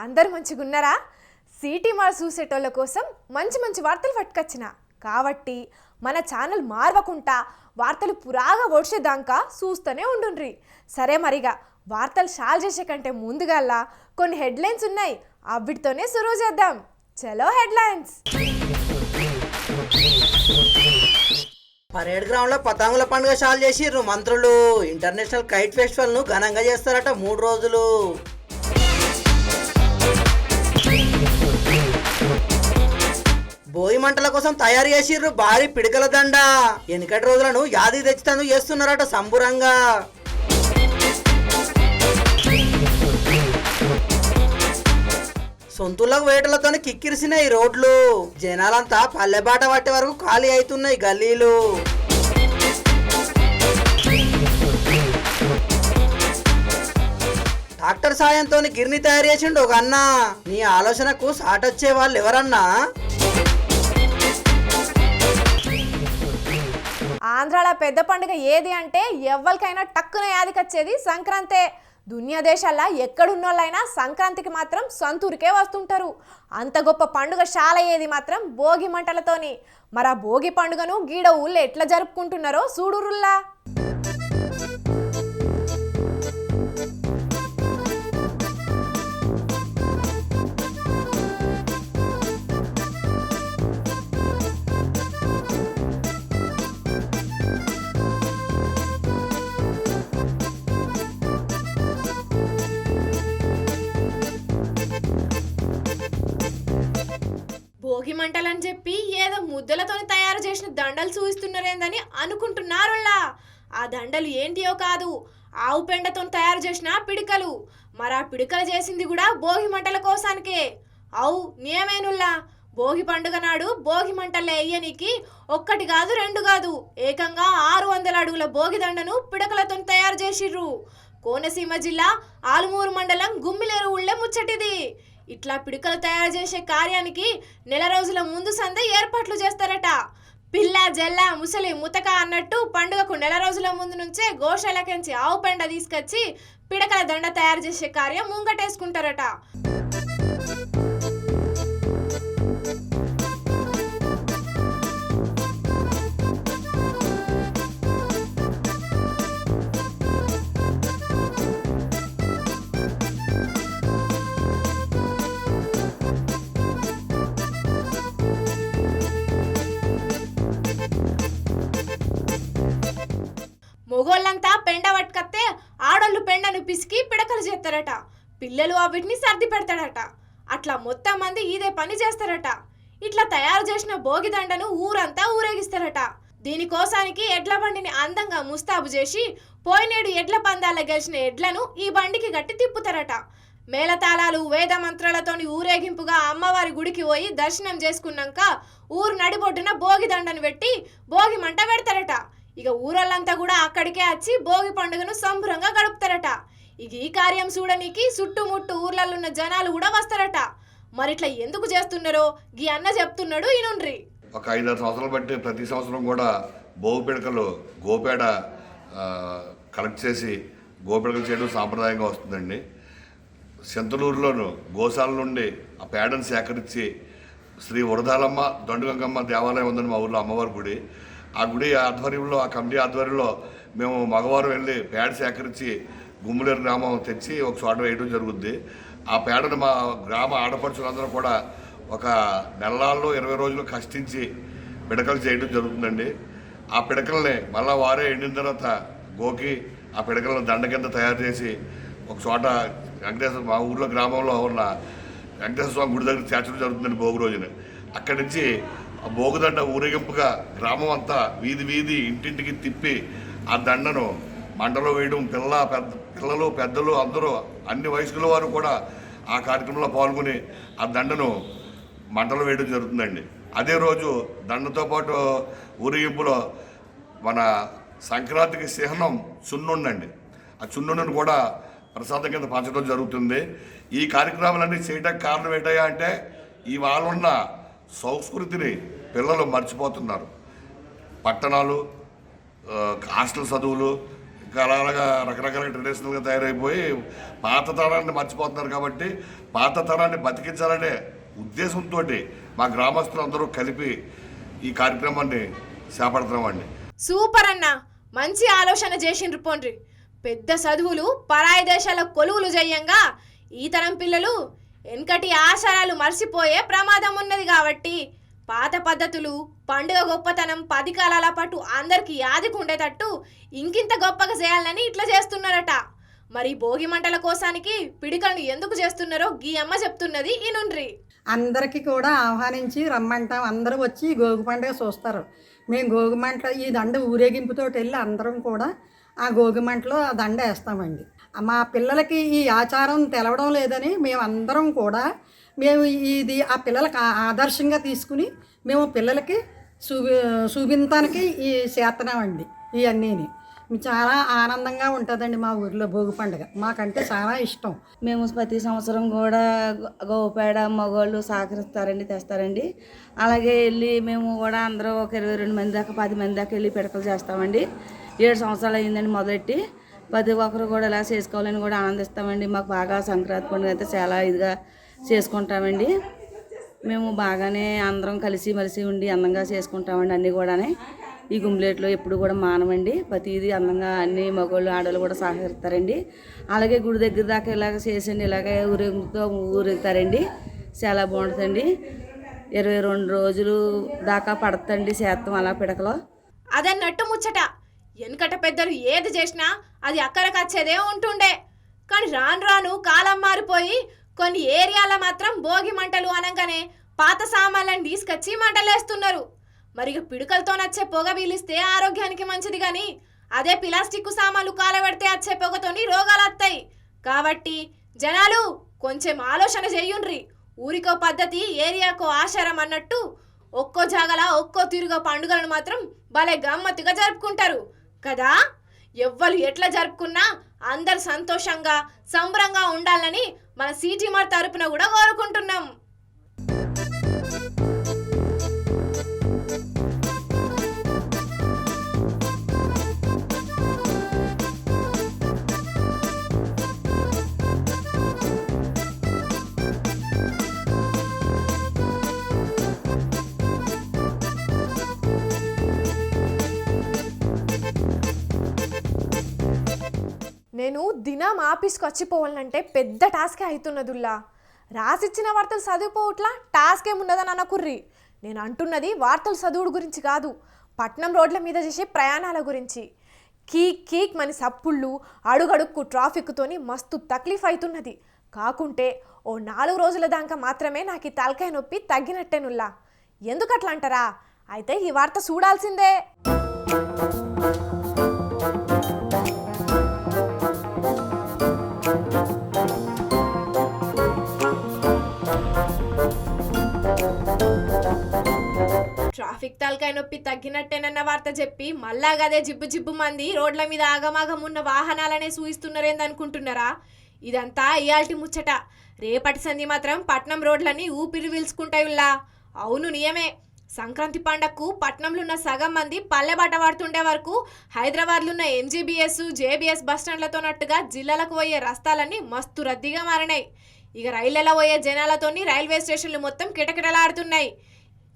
అందరు మంచిగున్నారా? City mall చూసేటోళ్ళ కోసం మంచి మంచి వార్తలు పట్టుకొచ్చిన కాబట్టి మన ఛానల్ మార్వకుంటా వార్తలు పురాగా ఓడ్చేదాకా చూస్తూనే ఉండుండ్రి. సరే మరిగా వార్తలు షాల్ చేసే కంటే ముందుగా కొన్ని హెడ్లైన్స్ ఉన్నాయి, అవిటితోనే సురువు చేద్దాం. చలో హెడ్లైన్స్. పరేడ్ గ్రౌండ్ లో పతంగుల పండుగ షాల్ చేసిర్రు మంత్రులు. ఇంటర్నేషనల్ కైట్ ఫెస్టివల్ ను ఘనంగా చేస్తారట 3 రోజులు. బోయి మంటల కోసం తయారు చేసిర్రు భారీ పిడికల దండ. ఎనికటి రోజులను యాది తెచ్చితందుకు చేస్తున్నారట సంబురంగా. సొంతులకు వేటలతోనే కిక్కిరిసినాయి రోడ్లు. జనాలంతా పల్లెబాట పట్టే వరకు ఖాళీ అవుతున్నాయి గల్లీలు. ట్రాక్టర్ సాయంతో గిర్ని తయారు చేసిండు ఒక అన్న. నీ ఆలోచనకు సాటొచ్చే వాళ్ళు ఎవరన్నా? ఆంధ్రాలో పెద్ద పండుగ ఏది అంటే ఎవ్వరికైనా టక్కున యాదికొచ్చేది సంక్రాంతే. దునియా దేశాల్లో ఎక్కడున్నోళ్ళైనా సంక్రాంతికి మాత్రం సొంతూరికే వస్తుంటారు. అంత గొప్ప పండుగ శాల ఏది మాత్రం భోగి మంటలతోని. మరి ఆ భోగి పండుగను గీడ ఊళ్ళో ఎట్లా జరుపుకుంటున్నారో చూడురుల్లా. భోగి మంటలని చెప్పి ఏదో ముద్దలతోని తయారు చేసిన దండలు చూపిస్తున్నారేందని అనుకుంటున్నారులా. ఆ దండలు ఏంటియో కాదు, ఆవు పెండతో తయారు చేసిన పిడికలు. మరి ఆ పిడికలు చేసింది కూడా భోగి మంటల కోసానికే. అవు నియమేనుల్లా. భోగి పండుగ నాడు భోగి మంటలు వేయనికి 1 కాదు 2 కాదు ఏకంగా 600 అడుగుల భోగి దండను పిడకలతో తయారు చేసిర్రు. కోనసీమ జిల్లా ఆలుమూరు మండలం గుమ్మిలేరు ఊళ్ళే ముచ్చటిది. ఇట్లా పిడికలు తయారు చేసే కార్యానికి 1 రోజుల ముందు సందే ఏర్పాట్లు చేస్తారట. పిల్ల జల్ల ముసలి ముతక అన్నట్టు పండుగకు 1 రోజుల ముందు నుంచే గోశాలకించి ఆవు పెండ తీసుకొచ్చి పిడకల దండ తయారు చేసే కార్యం ముంగటేసుకుంటారట. మొగోళ్ళంతా పెండ పట్టుకత్తే ఆడోళ్ళు పెండను పిసికి పిడకలు చేస్తారట. పిల్లలు వీటిని సర్ది పెడతాడట. అట్లా మొత్తం మంది ఇదే పని చేస్తారట. ఇట్లా తయారు చేసిన భోగి దండను ఊరంతా ఊరేగిస్తారట. దీనికోసానికి ఎడ్ల బండిని అందంగా ముస్తాబు చేసి పోయినేడు ఎడ్ల పందాల గెలిచిన ఎడ్లను ఈ బండికి గట్టి తిప్పుతారట. మేళతాళాలు వేద మంత్రాలతోని ఊరేగింపుగా అమ్మవారి గుడికి పోయి దర్శనం చేసుకున్నాక ఊరు నడిబొడ్డున భోగి దండను పెట్టి భోగి మంట పెడతారట. ఇక ఊరళ్ళంతా కూడా అక్కడికే వచ్చి భోగి పండుగను సంబరంగా గడుపుతారట. ఇక ఈ కార్యం చూడనికి చుట్టుముట్టు ఊర్లలో ఉన్న జనాలు కూడా వస్తారట. మరి ఇట్లా ఎందుకు చేస్తున్నారో గీ అన్న చెప్తున్నాడు ఈనుండ్రి. ఒక 5-6 సంవత్సరాలు బట్టి ప్రతి సంవత్సరం కూడా భోగి పిడకలు గోపేడ కలెక్ట్ చేసి గోపిడకలు చేయడం సాంప్రదాయంగా వస్తుందండి. సెంతలూరులోను గోశాల నుండి ఆ పేడను సేకరించి శ్రీ వరదాలమ్మ దండుగంగమ్మ దేవాలయం ఉందని మా ఊళ్ళో అమ్మవారి గుడి. ఆ గుడి ఆధ్వర్యంలో ఆ కమిటీ ఆధ్వర్యంలో మేము మగవారు వెళ్ళి పేడ సేకరించి గుమ్మిలేరు గ్రామం తెచ్చి ఒక చోట వేయడం జరుగుద్ది. ఆ పేడను మా గ్రామ ఆడపడుచులందరూ కూడా ఒక నెలల్లో 20 రోజులు కష్టించి పిడకలు చేయడం జరుగుతుందండి. ఆ పిడకల్ని మళ్ళీ వారే ఎండిన తర్వాత గోకి ఆ పిడకలను దండ కింద తయారు చేసి ఒక చోట వెంకటేశ్వర మా ఊళ్ళో గ్రామంలో ఉన్న వెంకటేశ్వర స్వామి గుడి దగ్గర చేర్చడం జరుగుతుందండి భోగి రోజున. అక్కడి నుంచి ఆ భోగిదండ ఊరేగింపుగా గ్రామం అంతా వీధి వీధి ఇంటింటికి తిప్పి ఆ దండను మంటలో వేయడం పిల్లలు పెద్దలు అందరూ అన్ని వయసుల వారు కూడా ఆ కార్యక్రమంలో పాల్గొని ఆ దండను మంటలో వేయడం జరుగుతుందండి. అదే రోజు దండతో పాటు ఊరేగింపులో మన సంక్రాంతికి చిహ్నం చున్నుండండి. ఆ చున్నుండను కూడా ప్రసాదం కింద పంచడం జరుగుతుంది. ఈ కార్యక్రమాలన్నీ చేయడానికి కారణం ఏంటయ్యా అంటే ఇవాళ ఉన్న సంస్కృతిని పిల్లలు మర్చిపోతున్నారు. పట్టణాలు, హాస్టల్ చదువులు, ఇంకా అలాగా రకరకాల ట్రెడిషనల్గా తయారైపోయి పాత తరాన్ని మర్చిపోతున్నారు. కాబట్టి పాత తరాన్ని బతికించాలనే ఉద్దేశంతో మా గ్రామస్తులు అందరూ కలిపి ఈ కార్యక్రమాన్ని చేపడుతున్నామండి. సూపర్ అన్న, మంచి ఆలోచన చేసిండ్రు పోండ్రి. పెద్ద చదువులు పరాయి దేశాల కొలువులు చేయంగా ఈ తరం పిల్లలు వెనకటి ఆచారాలు మర్చిపోయే ప్రమాదం ఉన్నది. కాబట్టి పాత పద్ధతులు, పండుగ గొప్పతనం 10 కాలాల పాటు అందరికి యాదికుండేటట్టు ఇంకింత గొప్పగా చేయాలని ఇట్లా చేస్తున్నారట. మరి భోగి మంటల కోసానికి పిడికలను ఎందుకు చేస్తున్నారో గీ అమ్మ చెప్తున్నది ఈనుండ్రి. అందరికీ కూడా ఆహ్వానించి రమ్మంటాం. అందరూ వచ్చి గోగు పండుగ చూస్తారు. మేము గోగు మంట ఈ దండ ఊరేగింపుతో వెళ్ళి అందరం కూడా ఆ గోగు మంటలో ఆ దండ వేస్తామండి. మా పిల్లలకి ఈ ఆచారం తెలవడం లేదని మేము అందరం కూడా ఇది ఆ పిల్లలకి ఆదర్శంగా తీసుకుని మేము పిల్లలకి చూపించడానికి ఈ చేస్తున్నామండి. ఇవన్నీని చాలా ఆనందంగా ఉంటుందండి. మా ఊరిలో భోగి పండుగ మాకంటే చాలా ఇష్టం. మేము ప్రతి సంవత్సరం కూడా గోపేడ మగవాళ్ళు సహకరిస్తారండి, తెస్తారండి. అలాగే వెళ్ళి మేము కూడా అందరూ ఒక 22 మంది దాకా 10 మంది దాకా వెళ్ళి పిడకలు చేస్తామండి. 7 సంవత్సరాలు అయ్యిందండి మొదలెట్టి. ప్రతి ఒక్కరు కూడా ఇలా చేసుకోవాలని కూడా ఆనందిస్తామండి. మాకు బాగా సంక్రాంతి పండుగ అయితే చాలా ఇదిగా చేసుకుంటామండి. మేము బాగానే అందరం కలిసి మలిసి ఉండి అందంగా చేసుకుంటామండి. అన్నీ కూడానే ఈ గుంబ్లేట్లో ఎప్పుడు కూడా మానమండి. ప్రతిదీ అందంగా అన్ని మగవాళ్ళు ఆడవాళ్ళు కూడా సహకరిస్తారండి. అలాగే గుడి దగ్గర దాకా ఇలాగ చేసండి, ఇలాగే ఊరేగుతో ఊరెగుతారండి. చాలా బాగుంటుందండి. 22 రోజులు దాకా పడుతుందండి చేత్తం అలా పిడకలో. అదన్నట్టు ముచ్చట. వెనకట పెద్దలు ఏది చేసినా అది అక్కరకచ్చేదే ఉంటుండే. కానీ రాను రాను కాలం మారిపోయి కొన్ని ఏరియాల మాత్రం భోగి మంటలు అనగానే పాత సామాన్లను తీసుకొచ్చి మంటలేస్తున్నారు. మరి పిడుకలతో నచ్చే పొగ పీలిస్తే ఆరోగ్యానికి మంచిది, కానీ అదే ప్లాస్టిక్ సామాన్లు కాలబెడితే వచ్చే పొగతోని రోగాలు వస్తాయి. కాబట్టి జనాలు కొంచెం ఆలోచన చెయ్యుండ్రి. ఊరికో పద్ధతి, ఏరియాకో ఆచారం అన్నట్టు ఒక్కో జాగల ఒక్కో తిరుగ పండుగలను మాత్రం భలే గమ్మత్తుగా జరుపుకుంటారు కదా. ఎవ్వరు ఎట్లా జరుపుకున్నా అందరు సంతోషంగా సంబరంగా ఉండాలని మన సిటీమార్ తరపున కూడా కోరుకుంటున్నాం. నేను దినం ఆఫీస్కి వచ్చిపోవాలంటే పెద్ద టాస్కే అవుతున్నదుల్లా. రాసిచ్చిన వార్తలు చదివిపోవట్లా టాస్క్ ఏమున్నదని అనకుర్రి. నేను అంటున్నది వార్తలు చదువుడు గురించి కాదు, పట్నం రోడ్ల మీద చేసే ప్రయాణాల గురించి. కీక్ కీక్ మని సప్పుళ్ళు, అడుగడుక్కు ట్రాఫిక్తోని మస్తు తక్లీఫ్ అవుతున్నది. కాకుంటే ఓ 4 రోజుల దాకా మాత్రమే నాకు ఈ తలకాయ నొప్పి తగ్గినట్టేనుల్లా. ఎందుకట్లా అంటారా? అయితే ఈ వార్త చూడాల్సిందే. ట్రాఫిక్ తలకాయ నొప్పి తగ్గినట్టేనన్న వార్త చెప్పి మళ్ళా గదే జిబ్బు జిబ్బు మంది రోడ్ల మీద ఆగమాగం ఉన్న వాహనాలనే చూయిస్తున్నారేందనుకుంటున్నారా? ఇదంతా ఇయాల్టి ముచ్చట. రేపటి సంధి మాత్రం పట్నం రోడ్లని ఊపిరి పీల్చుకుంటాయుల్లా. అవును, నియమే. సంక్రాంతి పండగకు పట్నంలో ఉన్న సగం మంది పల్లె బాట పడుతుండే వరకు హైదరాబాద్లో ఉన్న ఎంజీబీఎస్, జేబీఎస్ బస్టాండ్లతో నట్టుగా జిల్లాలకు పోయే రస్తాలన్నీ మస్తు రద్దీగా మారినాయి. ఇక రైళ్లలో పోయే జనాలతోని రైల్వే స్టేషన్లు మొత్తం కిటకిటలాడుతున్నాయి.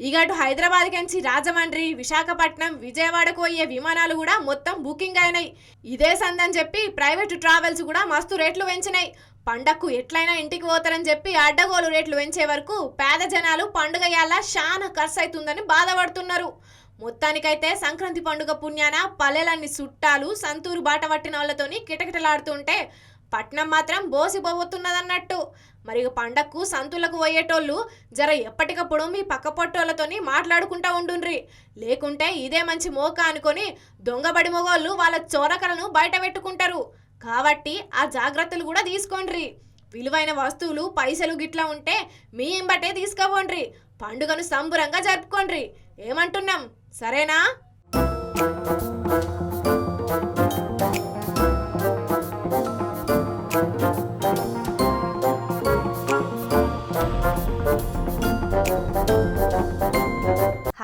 ఇక అటు హైదరాబాద్ నుంచి రాజమండ్రి, విశాఖపట్నం, విజయవాడకు పోయే విమానాలు కూడా మొత్తం బుకింగ్ అయినాయి. ఇదే సందని చెప్పి ప్రైవేటు ట్రావెల్స్ కూడా మస్తు రేట్లు పెంచినాయి. పండగకు ఎట్లయినా ఇంటికి పోతారని చెప్పి అడ్డగోలు రేట్లు పెంచే వరకు పేద జనాలు పండుగ యాళ్ళ చాలా ఖర్చు అవుతుందని బాధపడుతున్నారు. మొత్తానికైతే సంక్రాంతి పండుగ పుణ్యాన పల్లెలన్నీ చుట్టాలు సంతూరు బాట పట్టిన వాళ్ళతోని కిటకిటలాడుతుంటే పట్నం మాత్రం బోసిపోతున్నదన్నట్టు. మరి పండగకు సంతులకు పోయేటోళ్ళు జర ఎప్పటికప్పుడు మీ పక్క పొట్టోళ్ళతోని మాట్లాడుకుంటా ఉండుండ్రి. లేకుంటే ఇదే మంచి మోక అనుకొని దొంగబడి మొగోళ్ళు వాళ్ళ చోరకలను బయట పెట్టుకుంటారు. కాబట్టి ఆ జాగ్రత్తలు కూడా తీసుకోండ్రి. విలువైన వస్తువులు, పైసలు గిట్లా ఉంటే మీ ఇంబటే తీసుకోండ్రి. పండుగను సంబురంగా జరుపుకోండ్రి. ఏమంటున్నాం, సరేనా?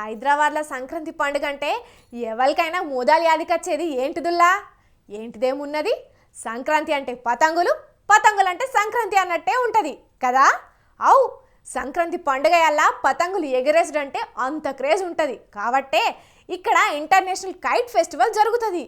హైదరాబాద్లో సంక్రాంతి పండుగ అంటే ఎవరికైనా మోదాలు యాదికొచ్చేది ఏంటిదుల్లా? ఏంటిదేమున్నది, సంక్రాంతి అంటే పతంగులు, పతంగులు అంటే సంక్రాంతి అన్నట్టే ఉంటుంది కదా. అవు సంక్రాంతి పండుగ అలా పతంగులు ఎగరేసడం అంటే అంత క్రేజ్ ఉంటుంది కాబట్టే ఇక్కడ ఇంటర్నేషనల్ కైట్ ఫెస్టివల్ జరుగుతుంది.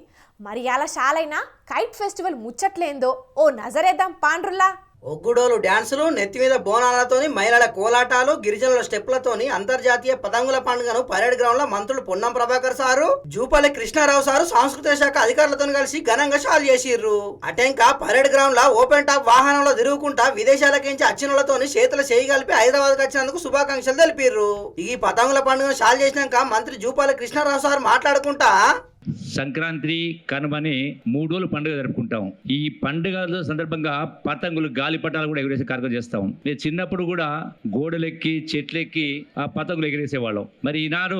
మరి అలా షాలైనా కైట్ ఫెస్టివల్ ముచ్చట్లేందో ఓ నజరేద్దాం పాండ్రుల్లా. ఒగ్గుడోలు డ్యాన్సులు, నెత్తి మీద బోనాలతోని, మహిళల కోలాటాలు, గిరిజనుల స్టెప్లతోని అంతర్జాతీయ పతంగుల పండుగను పరేడ్ గ్రౌండ్ లో మంత్రులు పొన్నం ప్రభాకర్ సారు, జూపల్లి కృష్ణారావు సారు సాంస్కృతిక శాఖ అధికారులతో కలిసి ఘనంగా షాల్ చేసిర్రు. అటెంక పరేడ్ గ్రౌండ్ లో ఓపెన్ టాప్ వాహనంలో తిరుగుకుంటా విదేశాలకించి వచ్చినోళ్లతోని చేతుల చేయి కలిపి హైదరాబాద్ వచ్చినందుకు శుభాకాంక్షలు తెలిపిర్రు. ఈ పతంగుల పండుగను షాల్ చేసినాక మంత్రి జూపల్లి కృష్ణారావు సారు మాట్లాడుకుంటా సంక్రాంతి కనుమని 3 రోజులు పండుగ జరుపుకుంటాం. ఈ పండుగల సందర్భంగా పతంగులు గాలిపటాలు కూడా ఎగరేసే కార్యక్రమం చేస్తాం. నేను చిన్నప్పుడు కూడా గోడలెక్కి చెట్లెక్కి ఆ పతంగులు ఎగరేసేవాళ్ళం. మరి ఈనాడు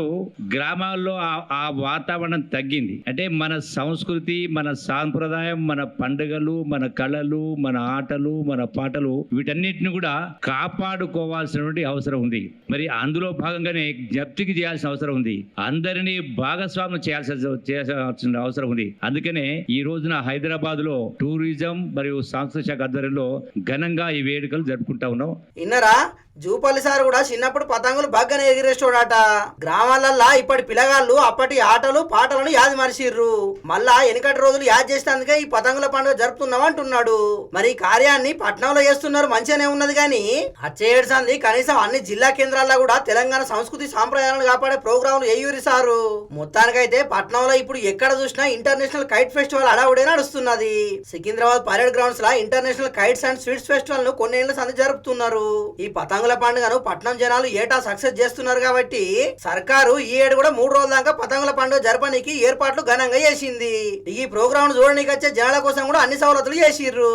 గ్రామాల్లో ఆ వాతావరణం తగ్గింది. అంటే మన సంస్కృతి, మన సాంప్రదాయం, మన పండుగలు, మన కళలు, మన ఆటలు, మన పాటలు వీటన్నిటిని కూడా కాపాడుకోవాల్సినటువంటి అవసరం ఉంది. మరి అందులో భాగంగానే జ్ఞప్తికి చేయాల్సిన అవసరం ఉంది. అందరినీ భాగస్వామ్యం చేయాల్సిన అవసరం ఉంది. అందుకనే ఈ రోజున హైదరాబాద్ లో టూరిజం మరియు సాంస్కృతిక శాఖ ఆధ్వర్యంలో ఘనంగా ఈ వేడుకలు జరుపుకుంటా ఉన్నాం. ఇన్నరా జూపల్లి సార్ కూడా చిన్నప్పుడు పతంగులు బాగానే ఎగిరేస్తోడట. గ్రామాలల్లా ఇప్పటి పిల్లగాళ్ళు అప్పటి ఆటలు పాటలను యాది మరిచిర్రు. మళ్ళా వెనకటి రోజులు యాద్ చేసేందుకే ఈ పతంగుల పండుగ జరుపుతున్నాం అంటున్నాడు. మరి ఈ కార్యాన్ని పట్నంలో చేస్తున్నారు, మంచిగానే ఉన్నది కానీ అచ్చేడు సంది కనీసం అన్ని జిల్లా కేంద్రాల్లో కూడా తెలంగాణ సంస్కృతి సాంప్రదాయాలను కాపాడే ప్రోగ్రాంలు ఎయ్యూరి సారు. మొత్తానికైతే పట్నంలో ఇప్పుడు ఎక్కడ చూసినా ఇంటర్నేషనల్ కైట్ ఫెస్టివల్ అడావుడే నడుస్తున్నది. Secunderabad parade grounds law international kites and sweets festival ను కొన్నేళ్ల సంది జరుపుతున్నారు. ఈ పతంగుల పండుగను పట్నం జనాలు ఏటా సక్సెస్ చేస్తున్నారు కాబట్టి సర్కారు ఈ ఏడు కూడా 3 రోజుల దాకా పతంగుల పండుగ జరపడానికి ఏర్పాట్లు ఘనంగా చేసింది. ఈ ప్రోగ్రామ్ చూడడానికి వచ్చే జనాల కోసం కూడా అన్ని సవలతులు చేసిర్రు.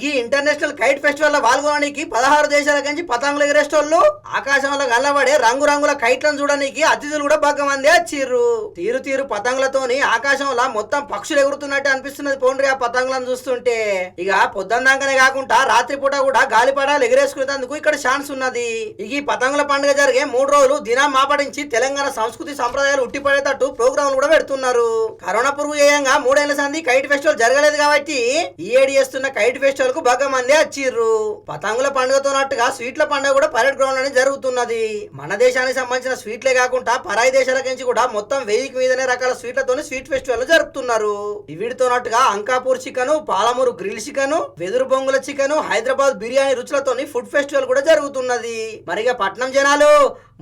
ఈ ఇంటర్నేషనల్ కైట్ ఫెస్టివల్ లో పాల్గొనడానికి 16 దేశాల నుంచి పతంగులు ఎగరేస్తోళ్ళు, ఆకాశంలో గల్లబడే రంగురంగుల కైట్లను చూడడానికి అతిథులు కూడా బాగా మంది వచ్చిర్రు. తీరు తీరు పతంగులతోని ఆకాశంలో మొత్తం పక్షులు ఎగురుతున్నట్టు అనిపిస్తున్నది పోండ్రి ఆ పతంగులను చూస్తుంటే. ఇక పొద్దున్నాకనే కాకుండా రాత్రిపూట కూడా గాలిపటాలు ఎగరేసుకునేందుకు ఇక్కడ ఛాన్స్ ఉన్నది. ఈ పతంగుల పండుగ జరిగే 3 రోజులు దినం మాపడించి తెలంగాణ సంస్కృతి సంప్రదాయాలు ఉట్టిపడేటట్టు ప్రోగ్రాంలు కూడా పెడుతున్నారు. కరోనా పురుగు ఏయంగా 3 ఏళ్ల సంది కైట్ ఫెస్టివల్ జరగలేదు కాబట్టి ఈ ఏడు చేస్తున్న కైట్ ఫెస్టివల్ కు బాగా మంది వచ్చిర్రు. పతంగుల పండుగతో నట్టుగా స్వీట్ల పండుగ కూడా పరేడ్ గ్రౌండ్ లోనే జరుగుతున్నది. మన దేశానికి సంబంధించిన స్వీట్లే కాకుండా పరాయి దేశాల నుంచి కూడా మొత్తం 1000కి మీదనే రకాల స్వీట్లతోని స్వీట్ ఫెస్టివల్ జరుపుతున్నారు. వీటితో నట్టుగా Ankapur chicken, Palamuru grill chicken, వెదురు బొంగుల చికెన్, హైదరాబాద్ బిర్యానీ రుచులతోని ఫుడ్ ఫెస్టివల్ కూడా జరుగుతున్నది. మరిగా పట్నం జనాలు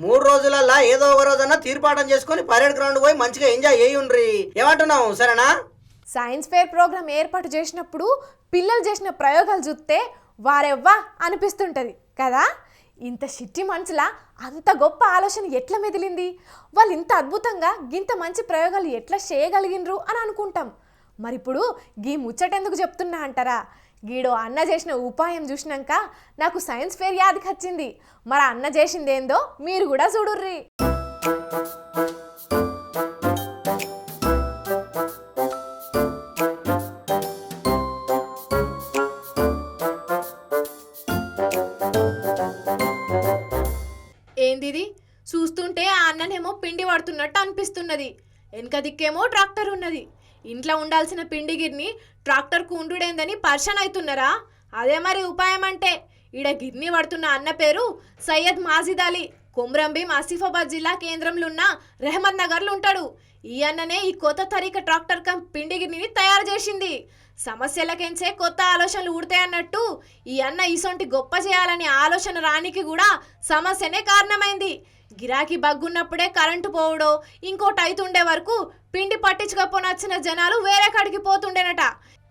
3 రోజులల్లా ఏదో ఒక రోజన్నా తీర్పాటం చేసుకుని పరేడ్ గ్రౌండ్ పోయి మంచిగా ఎంజాయ్ చేయుండ్రి. ఏమంటున్నావు సరేనా? సైన్స్ ఫేర్ ప్రోగ్రామ్ ఏర్పాటు చేసినప్పుడు పిల్లలు చేసిన ప్రయోగాలు చూస్తే వారెవ్వా అనిపిస్తుంటది కదా. ఇంత చిట్టి మనసులా అంత గొప్ప ఆలోచన ఎట్లా మెదిలింది, వాళ్ళు ఇంత అద్భుతంగా ఇంత మంచి ప్రయోగాలు ఎట్లా చేయగలిగినరు అని అనుకుంటాం. మరి ఇప్పుడు గీ ముచ్చటెందుకు చెప్తున్నా అంటారా? గీడో అన్న చేసిన ఉపాయం చూసినాక నాకు సైన్స్ ఫేర్ యాదికి వచ్చింది. మరి అన్న చేసిందేందో మీరు కూడా చూడుర్రి. ఏందిది చూస్తుంటే ఆ అన్ననేమో పిండి పడుతున్నట్టు అనిపిస్తున్నది. వెనక దిక్కేమో ట్రాక్టర్ ఉన్నది. ఇంట్లో ఉండాల్సిన పిండిగిరిని ట్రాక్టర్కు ఉండుడేందని పర్షన్ అవుతున్నారా? అదే మరి ఉపాయం అంటే. ఈడ గిర్ని పడుతున్న అన్న పేరు సయ్యద్ మాజిద్ అలీ. కొమ్రంభీం ఆసిఫాబాద్ జిల్లా కేంద్రంలో ఉన్న రెహమద్ నగర్లో ఉంటాడు. ఈ అన్ననే ఈ కొత్త తరీక ట్రాక్టర్ కం పిండిగిరిని తయారు చేసింది. సమస్యలకెంచే కొత్త ఆలోచనలు ఊడతాయన్నట్టు ఈ అన్న ఈసొంటి గొప్ప చేయాలని ఆలోచన రానికి కూడా సమస్యనే కారణమైంది. గిరాకీ బగ్గున్నప్పుడే కరెంటు పోవడో ఇంకోటి అవుతుండే వరకు పిండి పట్టించుకపోనొచ్చిన జనాలు వేరే కాడికి పోతుండేనట.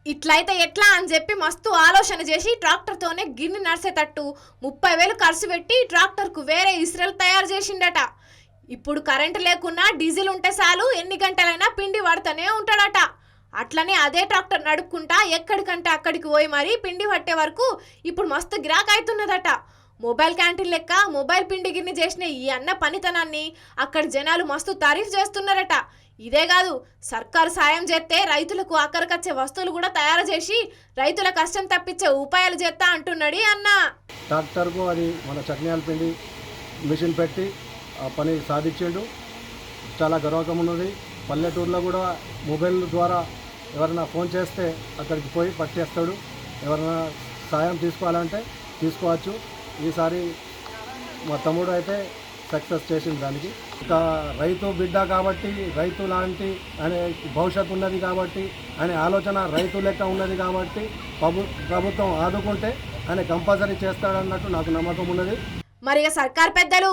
ఇట్లయితే ఎట్లా అని చెప్పి మస్తు ఆలోచన చేసి ట్రాక్టర్తోనే గిన్నె నడిచేటట్టు 30,000 ఖర్చు పెట్టి ట్రాక్టర్కు వేరే ఇస్రాయల్ తయారు చేసిండట. ఇప్పుడు కరెంటు లేకున్నా డీజిల్ ఉంటే చాలు ఎన్ని గంటలైనా పిండి పడుతూనే ఉంటాడట. అట్లనే అదే ట్రాక్టర్ నడుపుకుంటా ఎక్కడికంటే అక్కడికి పోయి మరీ పిండి పట్టే వరకు ఇప్పుడు మస్తు గిరాక్ అవుతున్నదట. మొబైల్ క్యాంటీన్ లెక్క మొబైల్ పిండి గిన్నె చేసిన ఈ అన్న పనితనాన్ని అక్కడ జనాలు మస్తు తారీఫ్ చేస్తున్నారట. ఇదే కాదు, సర్కారు సాయం చేస్తే రైతులకు అక్కడికొచ్చే వస్తువులు కూడా తయారు చేసి రైతుల కష్టం తప్పించే ఉపాయాలు చేస్తా అంటున్నాడు అన్న. ట్రాక్టర్కు అది మన చట్నీయాల పిండి మిషన్ పెట్టి ఆ పని సాధించిండు. చాలా గర్వకం ఉన్నది. పల్లెటూరులో కూడా మొబైల్ ద్వారా ఎవరైనా ఫోన్ చేస్తే అక్కడికి పోయి పట్టేస్తాడు. ఎవరైనా సాయం తీసుకోవాలంటే తీసుకోవచ్చు. ఈసారి మా తమ్ముడు అయితే సక్సెస్ చేసింది దానికి. ఇంకా రైతు బిడ్డ కాబట్టి, రైతు లాంటి అనే భవిష్యత్తు ఉన్నది కాబట్టి, అనే ఆలోచన రైతు లెక్క ఉన్నది కాబట్టి ప్రభుత్వం ఆదుకుంటే ఆయన కంపల్సరీ చేస్తాడన్నట్టు నాకు నమ్మకం ఉన్నది. మరి ఇక సర్కార్ పెద్దలు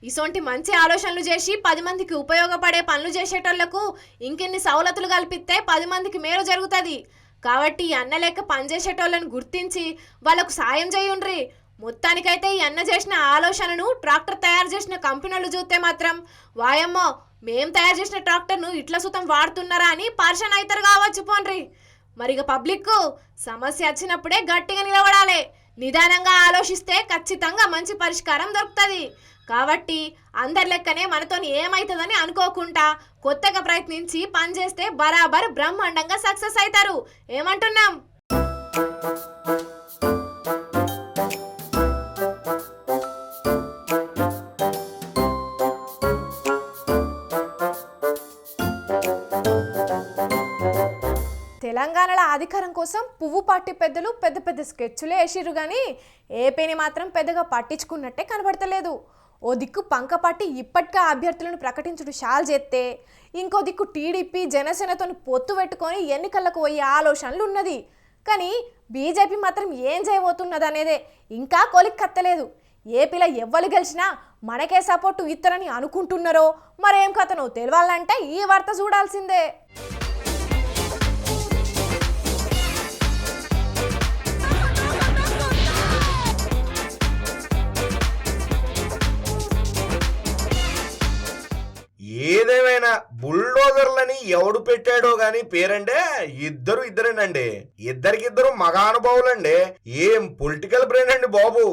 ఇసొంటి మంచి ఆలోచనలు చేసి 10 మందికి ఉపయోగపడే పనులు చేసేటోళ్లకు ఇంకెన్ని సవలతులు కల్పిస్తే 10 మందికి మేలు జరుగుతుంది. కాబట్టి ఈ అన్న లెక్క పనిచేసేటోళ్ళని గుర్తించి వాళ్ళకు సాయం చేయుండ్రి. మొత్తానికైతే ఈ అన్న చేసిన ఆలోచనను ట్రాక్టర్ తయారు చేసిన కంపెనీలు చూస్తే మాత్రం వాయమ్మో మేం తయారు చేసిన ట్రాక్టర్ను ఇట్లా సుతం వాడుతున్నారా అని పరిశాన్ అవుతారు కావచ్చు పోండ్రి. మరిగ పబ్లిక్ సమస్య వచ్చినప్పుడే గట్టిగా నిలబడాలి. నిదానంగా ఆలోచిస్తే ఖచ్చితంగా మంచి పరిష్కారం దొరుకుతుంది. కాబట్టి అందరి లెక్కనే మనతోని ఏమవుతుందని అనుకోకుండా కొత్తగా ప్రయత్నించి పనిచేస్తే బరాబర్ బ్రహ్మాండంగా సక్సెస్ అవుతారు. ఏమంటున్నాం? తెలంగాణలో అధికారం కోసం పువ్వు పార్టీ పెద్దలు పెద్ద పెద్ద స్కెచ్చులే వేసిర్రు కానీ ఏపీని మాత్రం పెద్దగా పట్టించుకున్నట్టే కనబడతలేదు. ఓ దిక్కు పంకపాటి ఇప్పటికే అభ్యర్థులను ప్రకటించుడు షాల్ చేస్తే, ఇంకో దిక్కు టీడీపీ జనసేనతో పొత్తు పెట్టుకొని ఎన్నికలకు పోయే ఆలోచనలు ఉన్నది. కానీ బీజేపీ మాత్రం ఏం చేయబోతున్నది అనేదే ఇంకా కొలిక్కత్తలేదు. ఏపీలో ఎవ్వరు గెలిచినా మనకే సపోర్టు ఇస్తారని అనుకుంటున్నారో మరేం కథనో తెలవాలంటే ఈ వార్త చూడాల్సిందే. ఏదేమైనా బుల్డోజర్లని ఎవడు పెట్టాడో గాని పేరంటే ఇద్దరేనండి. ఇద్దరికిద్దరు మగానుభావులండి. ఏం పొలిటికల్ బ్రెయిన్ అండి బాబు.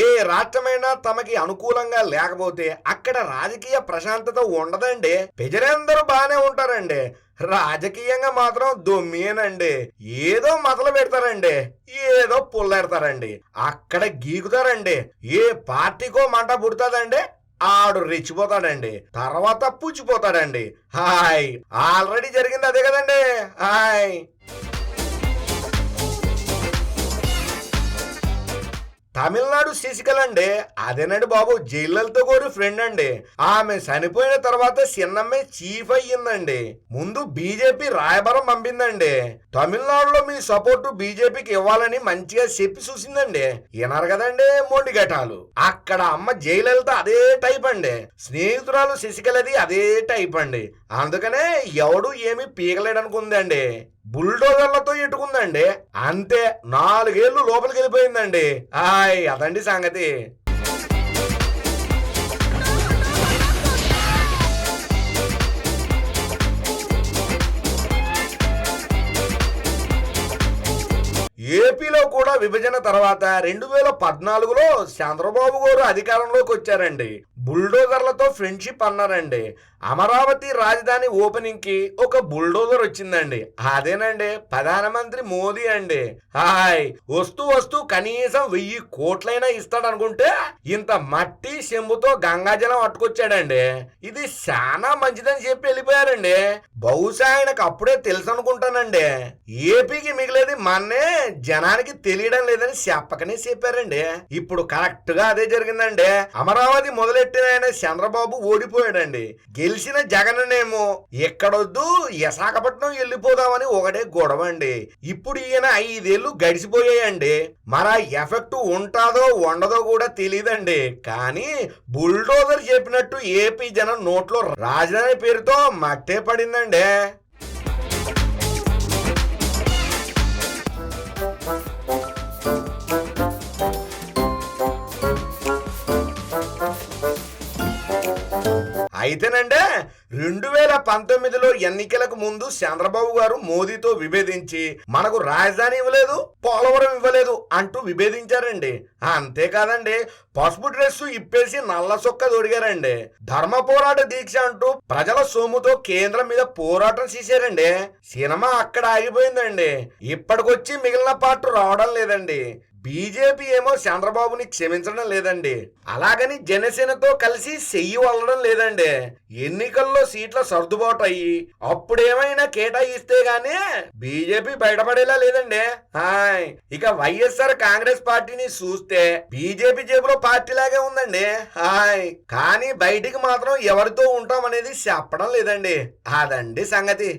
ఏ రాష్ట్రమైనా తమకి అనుకూలంగా లేకపోతే అక్కడ రాజకీయ ప్రశాంతత ఉండదండి. ప్రజలందరూ బాగానే ఉంటారండి, రాజకీయంగా మాత్రం దొమ్మేనండి. ఏదో మొదలు పెడతారండి, ఏదో పుల్లెడతారండి, అక్కడ గీకుతారండి. ఏ పార్టీకో మంట పుడుతుందండి, ఆడు రెచ్చిపోతాడండి, తర్వాత పుచ్చిపోతాడండి. హాయ్ ఆల్రెడీ జరిగింది అదే కదండి. హాయ్ తమిళనాడు శశికళ అండి, అదేనండి బాబు జైలలతో కూడా ఫ్రెండ్ అండి. ఆమె చనిపోయిన తర్వాత చిన్నమ్మే చీఫ్ అయ్యిందండి. ముందు బీజేపీ రాయబారం పంపిందండి. తమిళనాడులో మీ సపోర్టు బీజేపీకి ఇవ్వాలని మంచిగా చెప్పి చూసిందండి. విన్నారు కదండి మొండి ఘటాలు. అక్కడ అమ్మ జైలలతో అదే టైప్ అండి, స్నేహితురాలు శశికళది అదే టైప్ అండి. అందుకనే ఎవడు ఏమి పీకలేడనుకుందండి, బుల్డోజర్లతో ఎట్టుకుందండి. అంతే 4 ఏళ్ళు లోపలికి వెళ్ళిపోయిందండి. హాయ్ అదండి సంగతి. ఏపీలో కూడా విభజన తర్వాత 2014లో చంద్రబాబు గారు అధికారంలోకి వచ్చారండి. బుల్డోజర్లతో ఫ్రెండ్షిప్ అన్నారండి. అమరావతి రాజధాని ఓపెనింగ్ కి ఒక బుల్డోజర్ వచ్చిందండి. అదేనండి ప్రధానమంత్రి మోదీ అండి. హాయ్ వస్తూ కనీసం 1000 కోట్లైనా ఇస్తాడనుకుంటే ఇంత మట్టి చెంబుతో గంగాజలం అట్టుకొచ్చాడండి. ఇది చాలా మంచిదని చెప్పి వెళ్ళిపోయారండి. బహుశా ఆయనకు అప్పుడే తెలుసు అనుకుంటానండి, ఏపీకి మిగిలేది మన్నే జనానికి తెలియడం లేదని చెప్పకనే చెప్పారండి. ఇప్పుడు కరెక్ట్ గా అదే జరిగిందండి. అమరావతి మొదలెట్టిన ఆయన చంద్రబాబు ఓడిపోయాడండి. గెలిచిన జగన్నేమో ఎక్కడొద్దు విశాఖపట్నం వెళ్ళిపోదామని ఒకటే గొడవ అండి. ఇప్పుడు ఈయన 5 ఏళ్ళు గడిచిపోయాయండి. మన ఎఫెక్ట్ ఉంటాదో ఉండదో కూడా తెలియదండి. కానీ బుల్డోజర్ చెప్పినట్టు ఏపీ జనం నోట్లో రాజధాని పేరుతో మట్టే పడిందండి. అయితేనంటే 2019లో ఎన్నికలకు ముందు చంద్రబాబు గారు మోదీతో విభేదించి మనకు రాజధాని ఇవ్వలేదు, పోలవరం ఇవ్వలేదు అంటూ విభేదించారండి. అంతేకాదండి పసుపు డ్రెస్సు ఇప్పేసి నల్ల సొక్క దొడిగారండి. ధర్మ పోరాట దీక్ష అంటూ ప్రజల సొమ్ముతో కేంద్రం మీద పోరాటం చేశారండి. సినిమా అక్కడ ఆగిపోయిందండి. ఇప్పటికొచ్చి మిగిలిన పార్ట్ రావడం లేదండి. బీజేపీ ఏమో చంద్రబాబుని క్షమించడం లేదండి, అలాగని జనసేనతో కలిసి చెయ్యి వదలడం లేదండి. ఎన్నికల్లో సీట్ల సర్దుబాటు అయ్యి అప్పుడేమైనా కేటాయిస్తే గానీ బీజేపీ బయటపడేలా లేదండి. ఇక వైఎస్ఆర్ కాంగ్రెస్ పార్టీని చూస్తే బీజేపీ జేబులో పార్టీలాగే ఉందండి. కానీ బయటికి మాత్రం ఎవరితో ఉంటాం అనేది చెప్పడం లేదండి. అదండి సంగతి.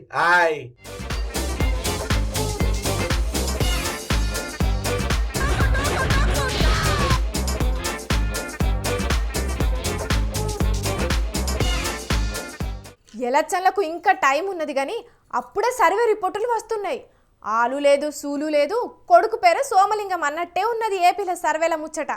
ఎలక్షన్లకు ఇంకా టైం ఉన్నది కానీ అప్పుడే సర్వే రిపోర్టులు వస్తున్నాయి. ఆలు లేదు సూలు లేదు, కొడుకు పేరు సోమలింగం అన్నట్టే ఉన్నది ఏపీలో సర్వేల ముచ్చట.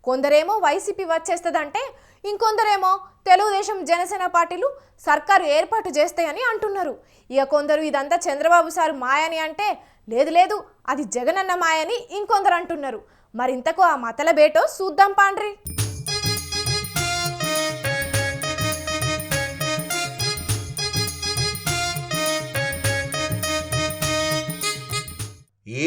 కొందరేమో వైసీపీ వచ్చేస్తుందంటే ఇంకొందరేమో తెలుగుదేశం జనసేన పార్టీలు సర్కారు ఏర్పాటు చేస్తాయని అంటున్నారు. ఇక కొందరు ఇదంతా చంద్రబాబు సారు మాయని అంటే లేదు లేదు అది జగనన్న మాయని ఇంకొందరు అంటున్నారు. మరింతకు ఆ మతలబేటో చూద్దాం పాండ్రి.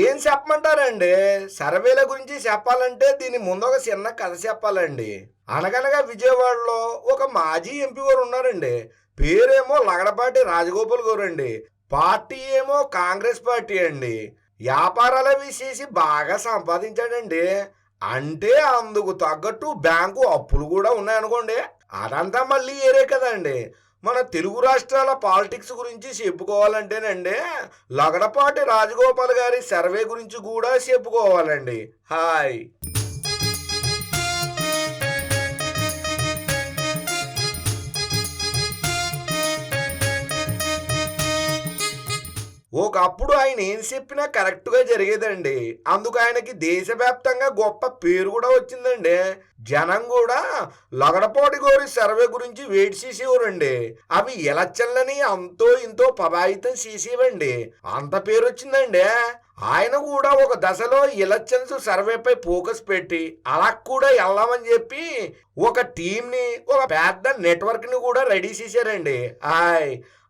ఏం చెప్పమంటారండి? సర్వేల గురించి చెప్పాలంటే దీని ముందు ఒక చిన్న కథ చెప్పాలండి. అనగనగా విజయవాడలో ఒక మాజీ ఎంపీ గారు ఉన్నారండి. పేరేమో లగడపాటి రాజగోపాల్ గారు అండి. పార్టీ ఏమో కాంగ్రెస్ పార్టీ అండి. వ్యాపారాలు అవి చేసి బాగా సంపాదించాడండి. అంటే అందుకు తగ్గట్టు బ్యాంకు అప్పులు కూడా ఉన్నాయనుకోండి. అదంతా మళ్ళీ ఏరే కదండి. మన తెలుగు రాష్ట్రాల పాలిటిక్స్ గురించి చెప్పుకోవాలంటేనండి లగడపాటి రాజగోపాల్ గారి సర్వే గురించి కూడా చెప్పుకోవాలండి. ఒకప్పుడు ఆయన ఏం చెప్పినా కరెక్ట్గా జరిగేదండి. అందుకు ఆయనకి దేశవ్యాప్తంగా గొప్ప పేరు కూడా వచ్చిందండి. జనం కూడా లగడపాటి గారి సర్వే గురించి వెయిట్ చేసేవారండి. అవి ఎలక్షన్లని అంతో ఇంతో ప్రభావితం చేసేవండి. అంత పేరు వచ్చిందండి. ఆయన కూడా ఒక దశలో ఎలక్షన్స్ సర్వేపై ఫోకస్ పెట్టి అలా కూడా వెళ్దామని చెప్పి ఒక టీంని, ఒక పెద్ద నెట్వర్క్ ని కూడా రెడీ చేశారండి.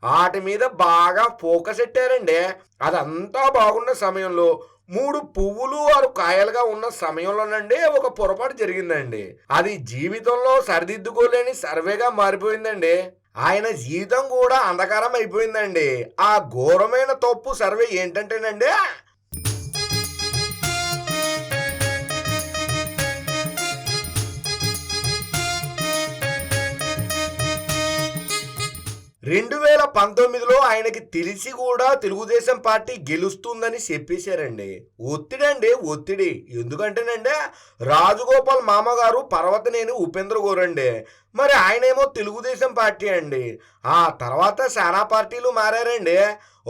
వాటి మీద బాగా ఫోకస్ పెట్టారండి. అదంతా బాగున్న సమయంలో 3 పువ్వులు 6 కాయలుగా ఉన్న సమయంలోనండి ఒక పొరపాటు జరిగిందండి. అది జీవితంలో సరిదిద్దుకోలేని సర్వేగా మారిపోయిందండి. ఆయన జీవితం కూడా అంధకారం అయిపోయిందండి. ఆ ఘోరమైన తప్పు సర్వే ఏంటంటేనండి, రెండు 2019లో ఆయనకి తెలిసి కూడా తెలుగుదేశం పార్టీ గెలుస్తుందని చెప్పేశారండి. ఒత్తిడి. ఎందుకంటేనండి రాజగోపాల్ మామగారు పర్వతనేని ఉపేంద్ర గోరండి. మరి ఆయనేమో తెలుగుదేశం పార్టీ అండి. ఆ తర్వాత చాలా పార్టీలు మారారండి.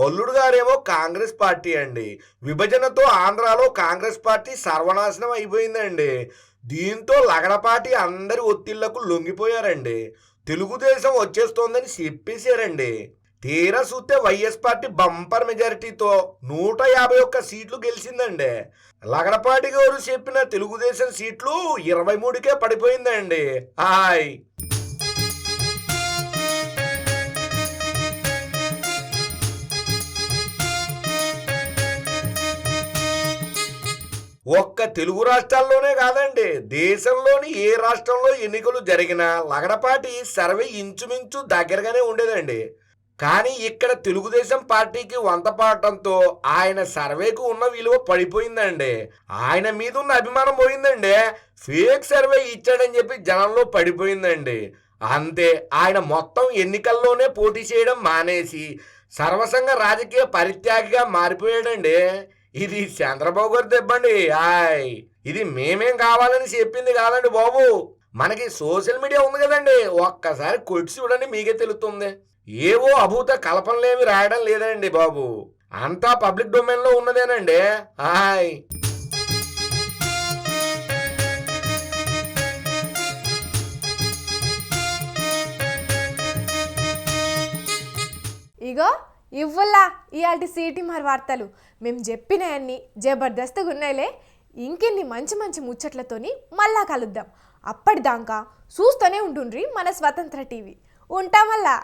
అల్లుడు గారేమో కాంగ్రెస్ పార్టీ అండి. విభజనతో ఆంధ్రాలో కాంగ్రెస్ పార్టీ సర్వనాశనం అయిపోయిందండి. దీంతో లగడపాటి అందరి ఒత్తిళ్లకు లొంగిపోయారండి. తెలుగుదేశం వచ్చేస్తోందని చెప్పేశారండి. తీరా చూస్తే వైఎస్ పార్టీ బంపర్ మెజారిటీతో 151 సీట్లు గెలిచిందండి. లగడపాటి గారు చెప్పిన తెలుగుదేశం సీట్లు 23కే పడిపోయిందండి. ఒక్క తెలుగు రాష్ట్రాల్లోనే కాదండి, దేశంలోని ఏ రాష్ట్రంలో ఎన్నికలు జరిగినా లగడపాటి సర్వే ఇంచుమించు దగ్గరగానే ఉండేదండి. కానీ ఇక్కడ తెలుగుదేశం పార్టీకి వంతపాటంతో ఆయన సర్వేకు ఉన్న విలువ పడిపోయిందండి. ఆయన మీద ఉన్న అభిమానం పోయిందండి. ఫేక్ సర్వే ఇచ్చాడని చెప్పి జనంలో పడిపోయిందండి. అంతే, ఆయన మొత్తం ఎన్నికల్లోనే పోటీ చేయడం మానేసి సర్వసంగ రాజకీయ పరిత్యాగిగా మారిపోయాడండి. ఇది చంద్రబాబు గారి దెబ్బండి. ఇది మేమేం కావాలని చెప్పింది కాదండి బాబు. మనకి సోషల్ మీడియా ఉంది కదండి, ఒక్కసారి కొట్టి చూడండి మీకే తెలుస్తుంది. ఏవో అభూత కల్పనలేమి రాయడం లేదండి బాబు, అంతా పబ్లిక్ డొమైన్లో ఉన్నదేనండి. ఇగో ఇవ్వల్లా ఇయాల్టి సిటీ మరి వార్తలు మేము చెప్పినవన్నీ జబర్దస్త్గా ఉన్నాయిలే. ఇంకెన్ని మంచి మంచి ముచ్చట్లతోని మళ్ళా కలుద్దాం. అప్పటిదాకా చూస్తూనే ఉంటుండ్రి మన స్వతంత్ర టీవీ. ఉంటామల్లా.